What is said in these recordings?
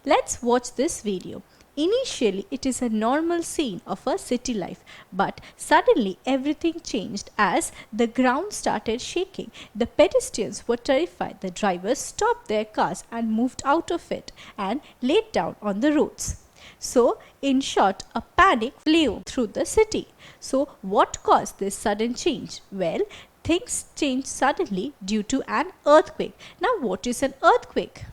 Let's watch this video. Initially, it is a normal scene of a city life, but suddenly everything changed as the ground started shaking. The pedestrians were terrified. The drivers stopped their cars and moved out of it and laid down on the roads. So, in short, a panic flew through the city. So, what caused this sudden change? Well, things changed suddenly due to an earthquake. Now, what is an earthquake?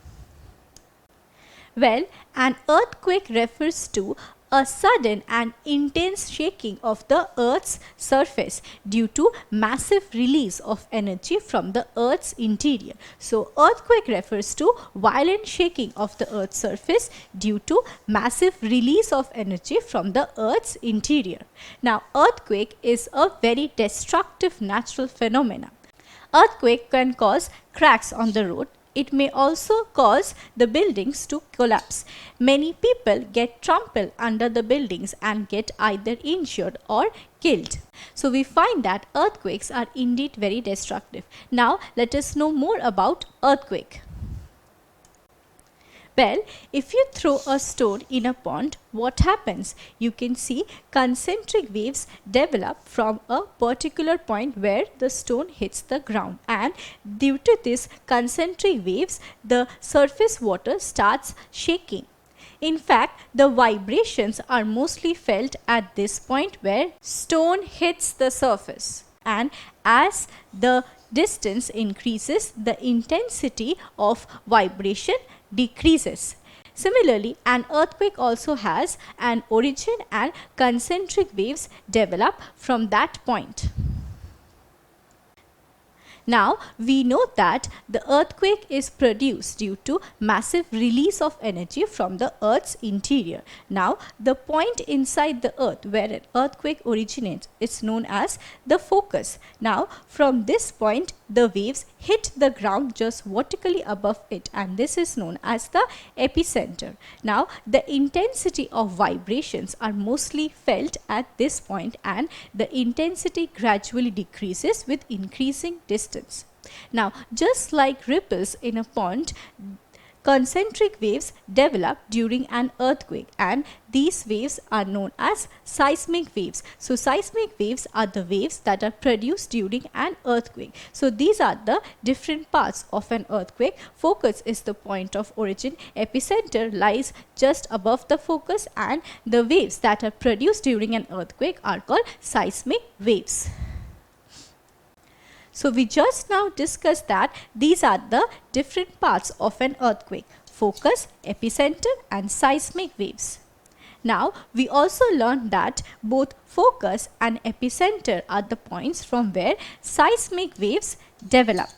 Well, an earthquake refers to a sudden and intense shaking of the Earth's surface due to massive release of energy from the Earth's interior. So, earthquake refers to violent shaking of the Earth's surface due to massive release of energy from the Earth's interior. Now, earthquake is a very destructive natural phenomenon. Earthquake can cause cracks on the road. It may also cause the buildings to collapse. Many people get trampled under the buildings and get either injured or killed. So we find that earthquakes are indeed very destructive. Now let us know more about earthquake. Well, if you throw a stone in a pond, what happens? You can see concentric waves develop from a particular point where the stone hits the ground, and due to this concentric waves, the surface water starts shaking. In fact, the vibrations are mostly felt at this point where stone hits the surface, and as the distance increases, the intensity of vibration decreases. Similarly, an earthquake also has an origin and concentric waves develop from that point. Now, we know that the earthquake is produced due to massive release of energy from the Earth's interior. Now, the point inside the Earth where an earthquake originates is known as the focus. Now, from this point, the waves hit the ground just vertically above it, and this is known as the epicenter. Now, the intensity of vibrations are mostly felt at this point, and the intensity gradually decreases with increasing distance. Now, just like ripples in a pond, concentric waves develop during an earthquake, and these waves are known as seismic waves. So, seismic waves are the waves that are produced during an earthquake. So, these are the different parts of an earthquake. Focus is the point of origin, epicenter lies just above the focus, and the waves that are produced during an earthquake are called seismic waves. So, we just now discussed that these are the different parts of an earthquake: focus, epicenter and seismic waves. Now, we also learned that both focus and epicenter are the points from where seismic waves develop.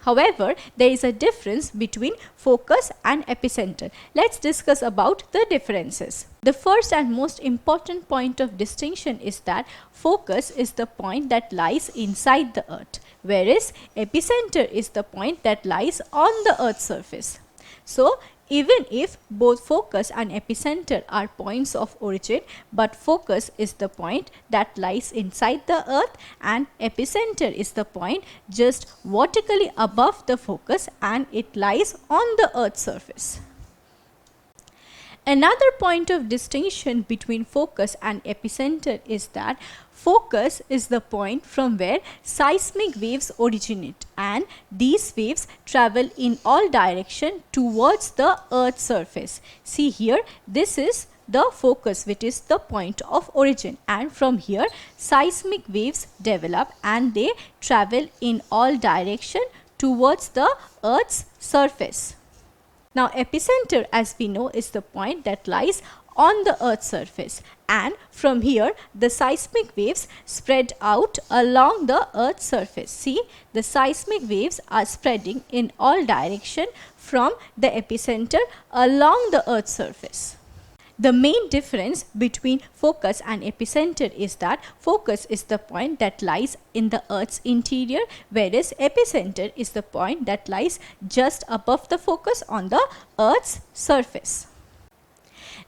However, there is a difference between focus and epicenter. Let's discuss about the differences. The first and most important point of distinction is that focus is the point that lies inside the Earth, whereas epicenter is the point that lies on the Earth's surface. So, even if both focus and epicenter are points of origin, but focus is the point that lies inside the Earth and epicenter is the point just vertically above the focus, and it lies on the Earth's surface. Another point of distinction between focus and epicenter is that focus is the point from where seismic waves originate, and these waves travel in all directions towards the Earth's surface. See here, this is the focus, which is the point of origin, and from here seismic waves develop and they travel in all directions towards the Earth's surface. Now, epicenter, as we know, is the point that lies on the Earth's surface, and from here the seismic waves spread out along the Earth's surface. See, the seismic waves are spreading in all directions from the epicenter along the Earth's surface. The main difference between focus and epicenter is that focus is the point that lies in the Earth's interior, whereas epicenter is the point that lies just above the focus on the Earth's surface.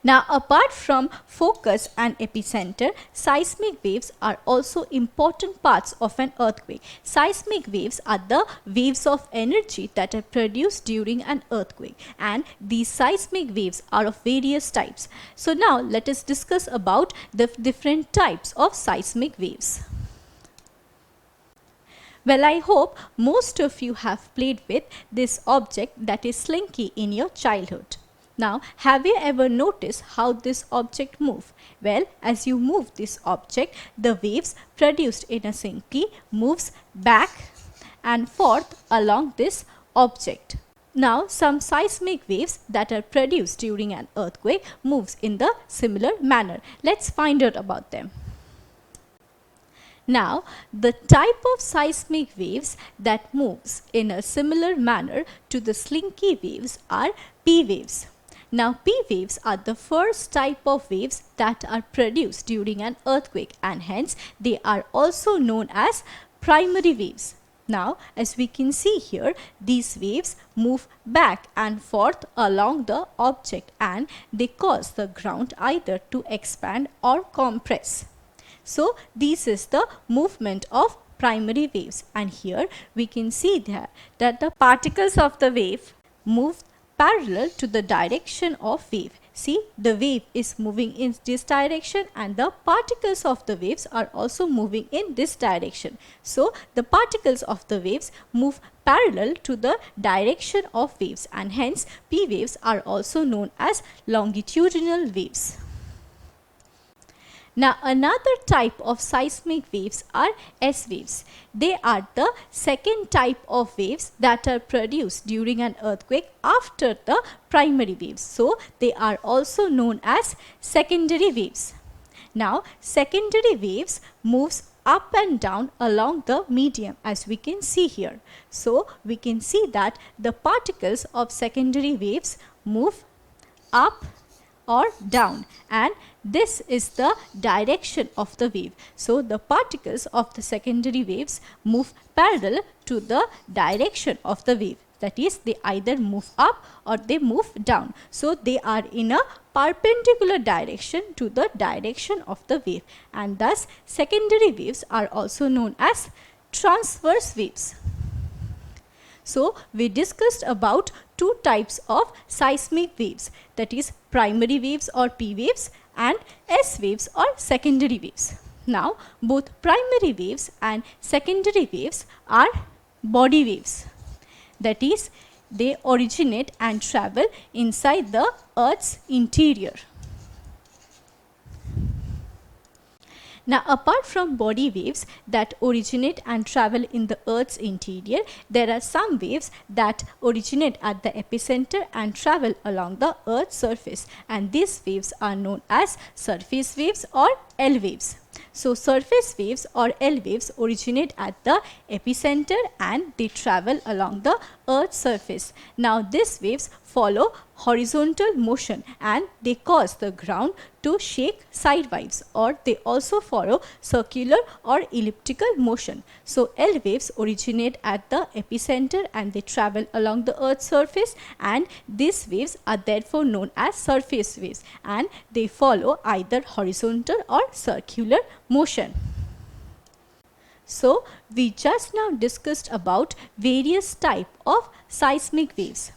Now, apart from focus and epicenter, seismic waves are also important parts of an earthquake. Seismic waves are the waves of energy that are produced during an earthquake, and these seismic waves are of various types. So now let us discuss about the different types of seismic waves. Well, I hope most of you have played with this object, that is Slinky, in your childhood. Now, have you ever noticed how this object moves? Well, as you move this object, the waves produced in a Slinky moves back and forth along this object. Now, some seismic waves that are produced during an earthquake moves in the similar manner. Let's find out about them. Now, the type of seismic waves that moves in a similar manner to the Slinky waves are P waves. Now, P waves are the first type of waves that are produced during an earthquake, and hence they are also known as primary waves. Now, as we can see here, these waves move back and forth along the object, and they cause the ground either to expand or compress. So, this is the movement of primary waves, and here we can see that the particles of the wave move parallel to the direction of wave. See, the wave is moving in this direction and the particles of the waves are also moving in this direction. So, the particles of the waves move parallel to the direction of waves, and hence P waves are also known as longitudinal waves. Now, another type of seismic waves are S waves. They are the second type of waves that are produced during an earthquake after the primary waves. So, they are also known as secondary waves. Now, secondary waves moves up and down along the medium, as we can see here. So, we can see that the particles of secondary waves move up or down, and this is the direction of the wave. So, the particles of the secondary waves move parallel to the direction of the wave. That is, they either move up or they move down. So, they are in a perpendicular direction to the direction of the wave, and thus secondary waves are also known as transverse waves. So, we discussed about two types of seismic waves, that is primary waves or P waves and S waves or secondary waves. Now, both primary waves and secondary waves are body waves, that is, they originate and travel inside the Earth's interior. Now, apart from body waves that originate and travel in the Earth's interior, there are some waves that originate at the epicenter and travel along the Earth's surface, and these waves are known as surface waves or L waves. So, surface waves or L waves originate at the epicenter and they travel along the Earth's surface. Now, these waves follow horizontal motion and they cause the ground to shake sideways, or they also follow circular or elliptical motion. So, L waves originate at the epicenter and they travel along the Earth's surface, and these waves are therefore known as surface waves, and they follow either horizontal or circular motion. So, we just now discussed about various types of seismic waves.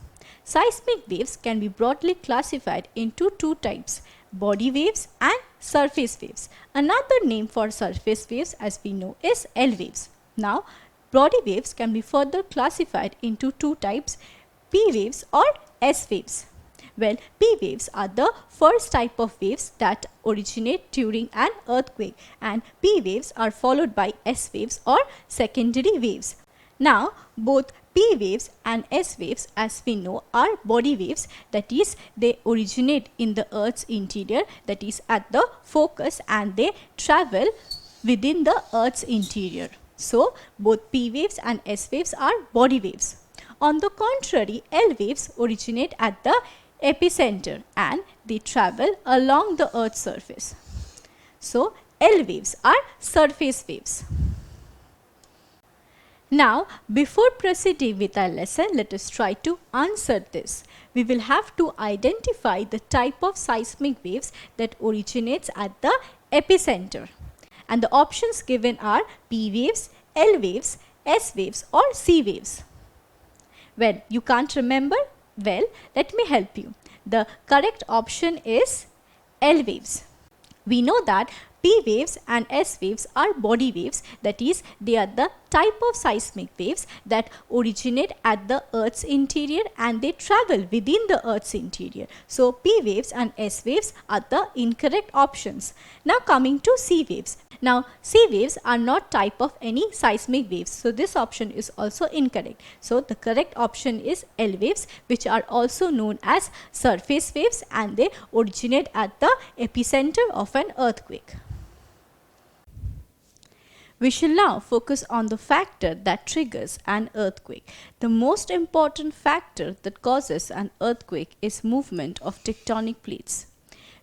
Seismic waves can be broadly classified into two types, body waves and surface waves. Another name for surface waves, as we know, is L waves. Now, body waves can be further classified into two types, P waves or S waves. Well, P waves are the first type of waves that originate during an earthquake, and P waves are followed by S waves or secondary waves. Now, both P waves and S waves, as we know, are body waves, that is, they originate in the Earth's interior, that is at the focus, and they travel within the Earth's interior. So, both P waves and S waves are body waves. On the contrary, L waves originate at the epicenter and they travel along the Earth's surface. So, L waves are surface waves. Now, before proceeding with our lesson, let us try to answer this. We will have to identify the type of seismic waves that originates at the epicenter. And the options given are P waves, L waves, S waves or C waves. Well, you can't remember? Well, let me help you. The correct option is L waves. We know that P waves and S waves are body waves, that is, they are the type of seismic waves that originate at the Earth's interior and they travel within the Earth's interior. So, P waves and S waves are the incorrect options. Now, coming to C waves. Now, C waves are not type of any seismic waves. So, this option is also incorrect. So, the correct option is L waves, which are also known as surface waves and they originate at the epicenter of an earthquake. We shall now focus on the factor that triggers an earthquake. The most important factor that causes an earthquake is movement of tectonic plates.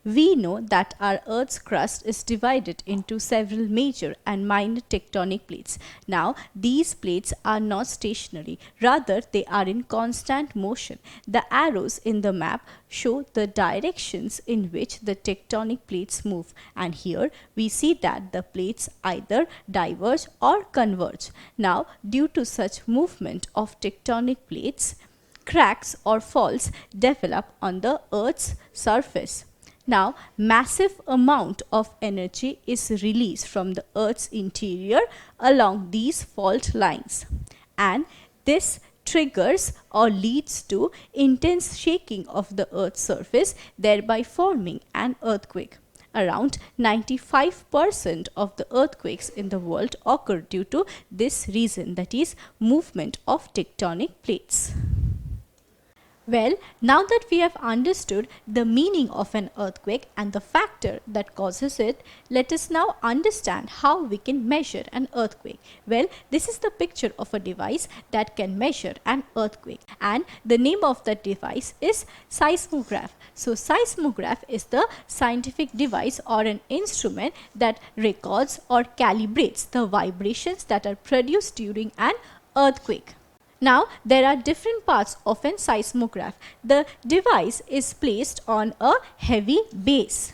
We know that our Earth's crust is divided into several major and minor tectonic plates. Now, these plates are not stationary, rather they are in constant motion. The arrows in the map show the directions in which the tectonic plates move, and here we see that the plates either diverge or converge. Now, due to such movement of tectonic plates, cracks or faults develop on the Earth's surface. Now, massive amount of energy is released from the Earth's interior along these fault lines, and this triggers or leads to intense shaking of the Earth's surface, thereby forming an earthquake. Around 95% of the earthquakes in the world occur due to this reason, that is, movement of tectonic plates. Well, now that we have understood the meaning of an earthquake and the factor that causes it, let us now understand how we can measure an earthquake. Well, this is the picture of a device that can measure an earthquake, and the name of that device is seismograph. So, seismograph is the scientific device or an instrument that records or calibrates the vibrations that are produced during an earthquake. Now, there are different parts of an seismograph. The device is placed on a heavy base,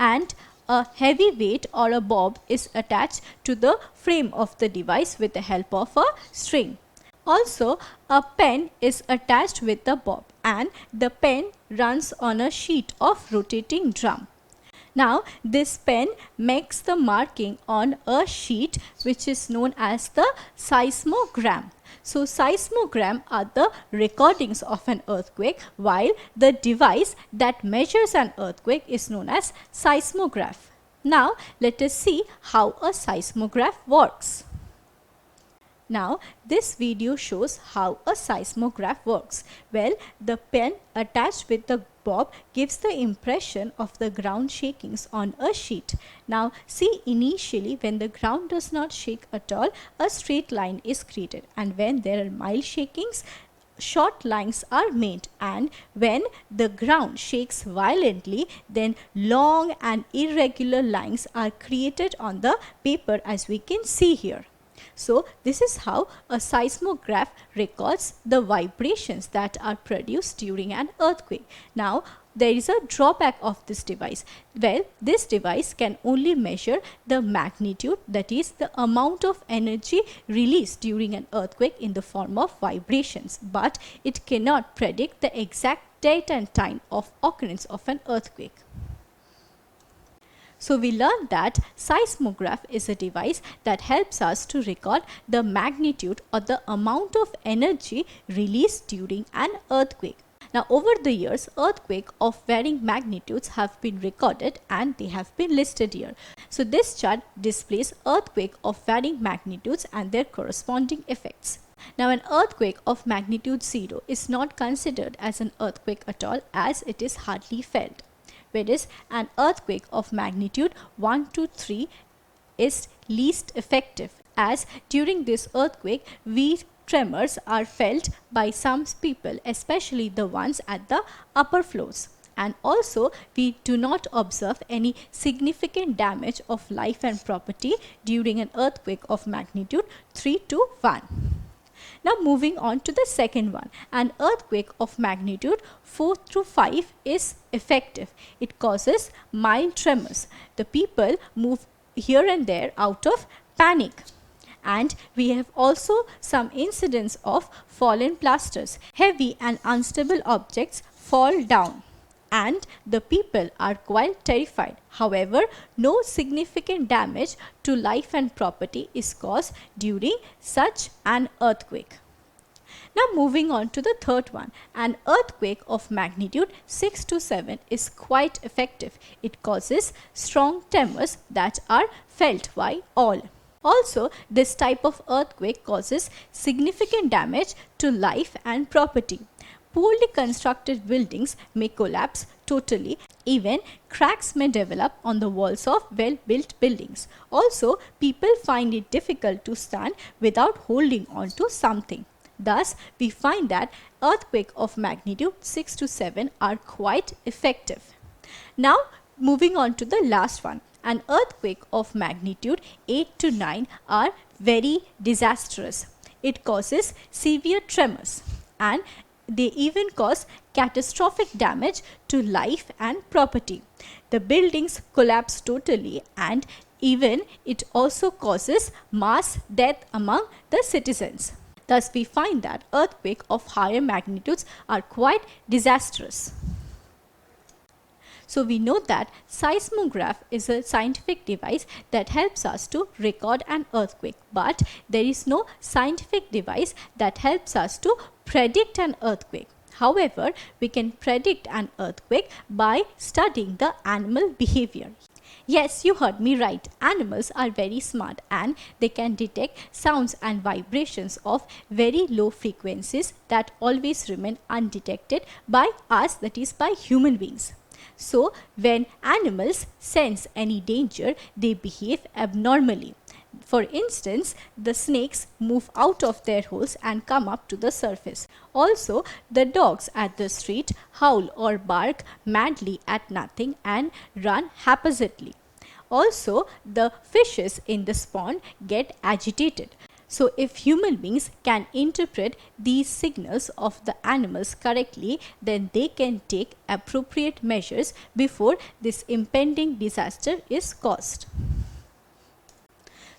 and a heavy weight or a bob is attached to the frame of the device with the help of a string. Also, a pen is attached with the bob, and the pen runs on a sheet of rotating drum. Now, this pen makes the marking on a sheet which is known as the seismogram. So, seismogram are the recordings of an earthquake, while the device that measures an earthquake is known as seismograph. Now, let us see how a seismograph works. Now, this video shows how a seismograph works. Well, the pen attached with the bob gives the impression of the ground shakings on a sheet. Now, see, initially when the ground does not shake at all, a straight line is created, and when there are mild shakings, short lines are made, and when the ground shakes violently, then long and irregular lines are created on the paper, as we can see here. So, this is how a seismograph records the vibrations that are produced during an earthquake. Now, there is a drawback of this device. Well, this device can only measure the magnitude, that is the amount of energy released during an earthquake in the form of vibrations, but it cannot predict the exact date and time of occurrence of an earthquake. So, we learned that seismograph is a device that helps us to record the magnitude or the amount of energy released during an earthquake. Now, over the years, earthquakes of varying magnitudes have been recorded and they have been listed here. So, this chart displays earthquakes of varying magnitudes and their corresponding effects. Now, an earthquake of magnitude 0 is not considered as an earthquake at all, as it is hardly felt. Whereas an earthquake of magnitude 1 to 3 is least effective, as during this earthquake weak tremors are felt by some people, especially the ones at the upper floors. and also we do not observe any significant damage of life and property during an earthquake of magnitude 3 to 1. Now moving on to the second one, an earthquake of magnitude 4 through 5 is effective. It causes mild tremors. The people move here and there out of panic. And we have also some incidents of fallen plasters. Heavy and unstable objects fall down and the people are quite terrified. However, no significant damage to life and property is caused during such an earthquake. Now moving on to the third one, an earthquake of magnitude 6 to 7 is quite effective. It causes strong tremors that are felt by all. Also, this type of earthquake causes significant damage to life and property. Poorly constructed buildings may collapse totally. Even cracks may develop on the walls of well-built buildings. Also, people find it difficult to stand without holding on to something. Thus, we find that earthquake of magnitude 6 to 7 are quite effective. Now, moving on to the last one. An earthquake of magnitude 8 to 9 are very disastrous. It causes severe tremors and they even cause catastrophic damage to life and property. The buildings collapse totally and even it also causes mass death among the citizens. Thus, we find that earthquakes of higher magnitudes are quite disastrous. So we know that seismograph is a scientific device that helps us to record an earthquake, but there is no scientific device that helps us to predict an earthquake. However, we can predict an earthquake by studying the animal behavior. Yes, you heard me right. Animals are very smart and they can detect sounds and vibrations of very low frequencies that always remain undetected by us, that is by human beings. So, when animals sense any danger, they behave abnormally. For instance, the snakes move out of their holes and come up to the surface. Also, the dogs at the street howl or bark madly at nothing and run haphazardly. Also, the fishes in the pond get agitated. So, if human beings can interpret these signals of the animals correctly, then they can take appropriate measures before this impending disaster is caused.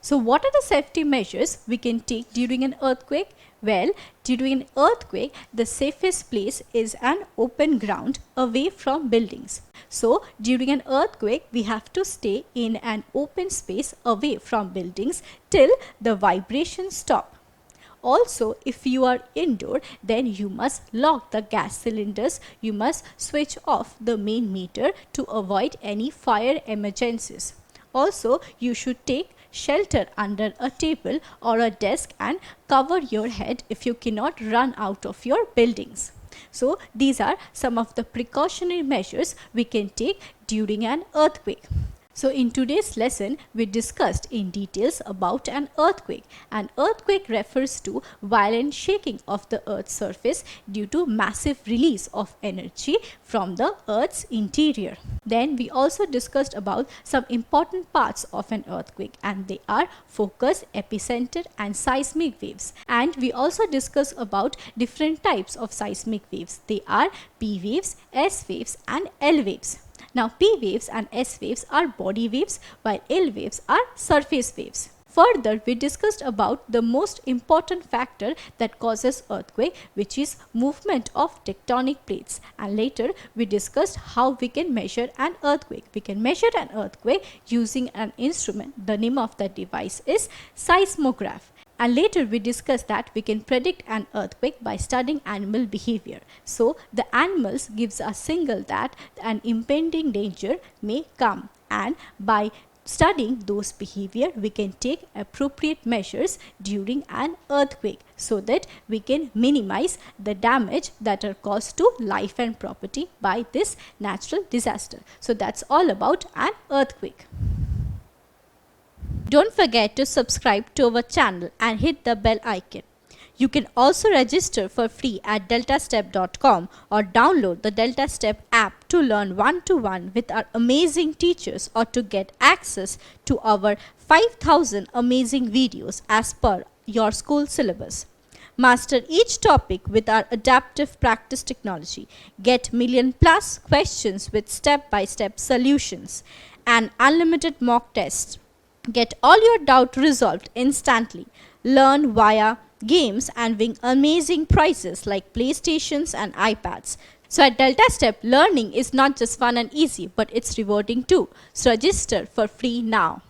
So, what are the safety measures we can take during an earthquake? Well, during an earthquake, the safest place is an open ground away from buildings. So, during an earthquake, we have to stay in an open space away from buildings till the vibrations stop. Also, if you are indoor, then you must lock the gas cylinders. You must switch off the main meter to avoid any fire emergencies. Also, you should take shelter under a table or a desk and cover your head if you cannot run out of your buildings. So, these are some of the precautionary measures we can take during an earthquake. So, in today's lesson, we discussed in details about an earthquake. An earthquake refers to violent shaking of the Earth's surface due to massive release of energy from the Earth's interior. Then we also discussed about some important parts of an earthquake, and they are focus, epicenter and seismic waves. And we also discussed about different types of seismic waves. They are P waves, S waves and L waves. Now, P waves and S waves are body waves, while L waves are surface waves. Further, we discussed about the most important factor that causes earthquake, which is movement of tectonic plates. And later, we discussed how we can measure an earthquake. We can measure an earthquake using an instrument. The name of the device is seismograph. And later we discussed that we can predict an earthquake by studying animal behavior. So, the animals gives a signal that an impending danger may come, and by studying those behavior we can take appropriate measures during an earthquake so that we can minimize the damage that are caused to life and property by this natural disaster. So, that's all about an earthquake. Don't forget to subscribe to our channel and hit the bell icon. You can also register for free at deltastep.com or download the DeltaStep app to learn one-to-one with our amazing teachers or to get access to our 5,000 amazing videos as per your school syllabus. Master each topic with our adaptive practice technology. Get million plus questions with step-by-step solutions and unlimited mock tests. Get all your doubt resolved instantly. Learn via games and win amazing prizes like PlayStations and iPads. So at DeltaStep, learning is not just fun and easy, but it's rewarding too. So register for free now.